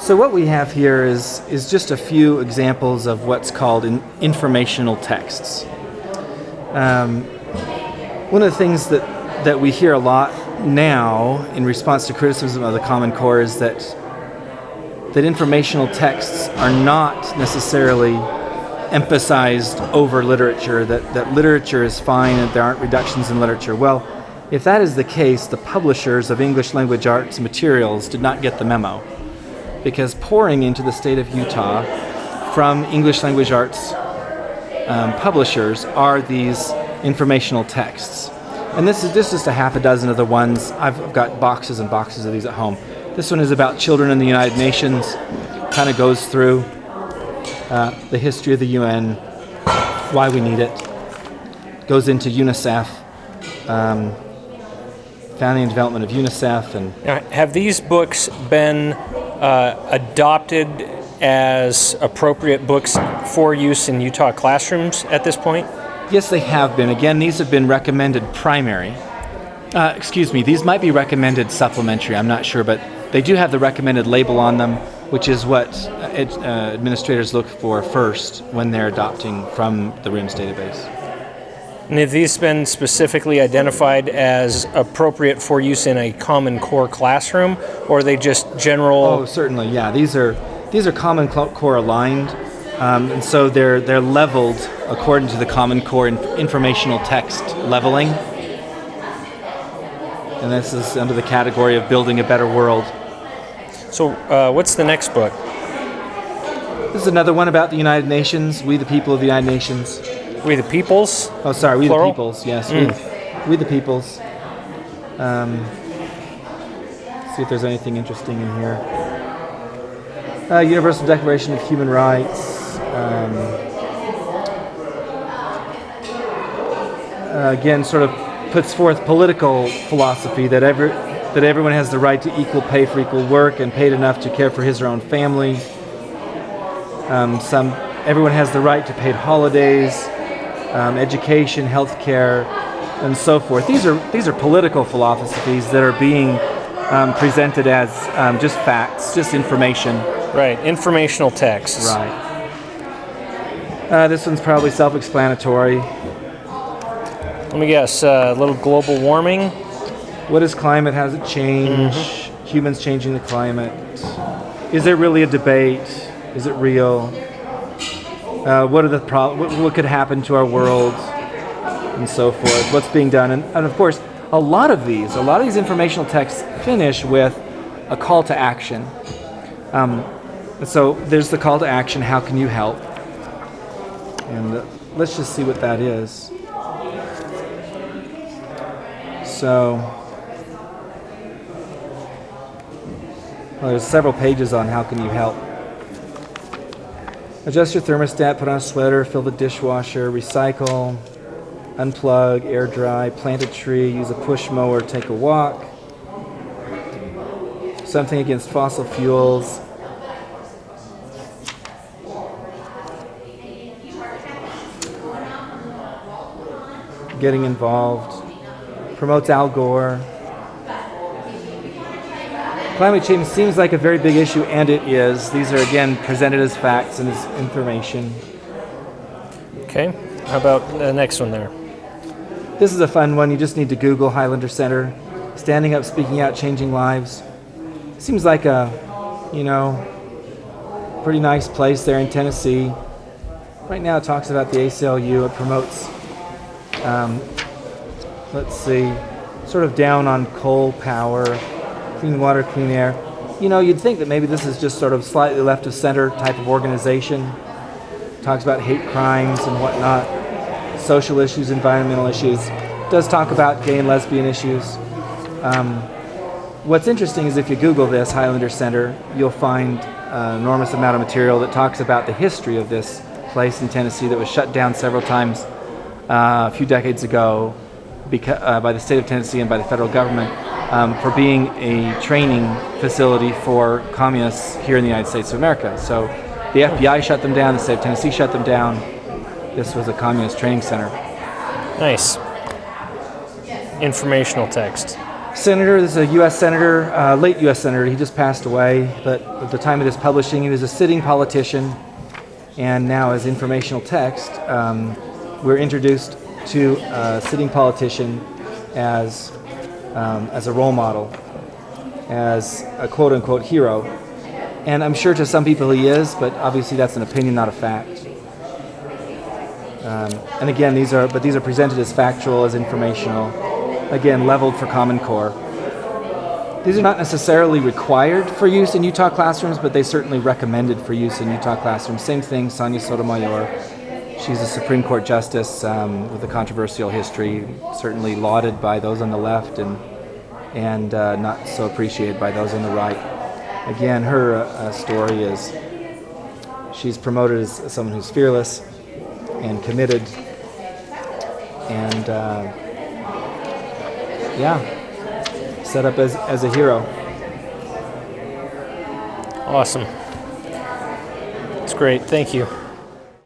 So what we have here is just a few examples of what's called informational texts. One of the things that we hear a lot now in response to criticism of the Common Core is that informational texts are not necessarily emphasized over literature, that literature is fine and there aren't reductions in literature. Well, if that is the case, the publishers of English language arts materials did not get the memo, because pouring into the state of Utah from English language arts publishers are these informational texts. And this is just a half a dozen of the ones. I've got boxes and boxes of these at home. This one is about children in the United Nations, kind of goes through the history of the UN, why we need it, goes into UNICEF, founding and development of UNICEF. And have these books been adopted as appropriate books for use in Utah classrooms at this point? Yes, they have been. Again, these have been recommended primary. These might be recommended supplementary, I'm not sure, but they do have the recommended label on them, which is what administrators look for first when they're adopting from the RIMS database. And have these been specifically identified as appropriate for use in a Common Core classroom, or are they just general? Oh, certainly, yeah. These are Common Core aligned, and so they're leveled according to the Common Core informational text leveling. And this is under the category of building a better world. So what's the next book? This is another one about the United Nations, We the People of the United Nations. We the Peoples? Oh, sorry, We Plural? the Peoples, yes. We the Peoples. See if there's anything interesting in here. Universal Declaration of Human Rights. Again, sort of puts forth political philosophy that everyone has the right to equal pay for equal work and paid enough to care for his or own family. Everyone has the right to paid holidays, education, health care, and so forth. These are political philosophies that are being presented as just facts, just information. Right, informational texts. Right. This one's probably self-explanatory. Let me guess, a little global warming? What is climate? How does it change? Humans changing the climate. Is there really a debate? Is it real? What are the what could happen to our world? And so forth. What's being done? And of course, a lot of these informational texts finish with a call to action. So there's the call to action. How can you help? And let's just see what that is. So, there's several pages on how can you help. Adjust your thermostat, put on a sweater, fill the dishwasher, recycle, unplug, air dry, plant a tree, use a push mower, take a walk. Something against fossil fuels. Getting involved. Promotes Al Gore. Climate change seems like a very big issue, and it is. These are, again, presented as facts and as information. Okay. How about the next one there? This is a fun one. You just need to Google Highlander Center. Standing up, speaking out, changing lives. Seems like a, pretty nice place there in Tennessee. Right now it talks about the ACLU. It promotes sort of down on coal power, clean water, clean air. You'd think that maybe this is just sort of slightly left of center type of organization. Talks about hate crimes and whatnot, social issues, environmental issues. Does talk about gay and lesbian issues. What's interesting is if you Google this, Highlander Center, you'll find an enormous amount of material that talks about the history of this place in Tennessee that was shut down several times a few decades ago by the state of Tennessee and by the federal government for being a training facility for communists here in the United States of America. So the FBI shut them down, the state of Tennessee shut them down. This was a communist training center. Nice. Informational text. senator. This is a U.S. senator, late U.S. senator. He just passed away, but at the time of this publishing, he was a sitting politician. And now, as informational text, we're introduced to a sitting politician as a role model, as a quote-unquote hero. And I'm sure to some people he is, but obviously that's an opinion, not a fact. And again, these are presented as factual, as informational, again, leveled for Common Core. These are not necessarily required for use in Utah classrooms, but they certainly recommended for use in Utah classrooms. Same thing, Sonia Sotomayor. She's a Supreme Court justice with a controversial history, certainly lauded by those on the left and not so appreciated by those on the right. Again, her story is she's promoted as someone who's fearless and committed, and set up as a hero. Awesome. That's great. Thank you.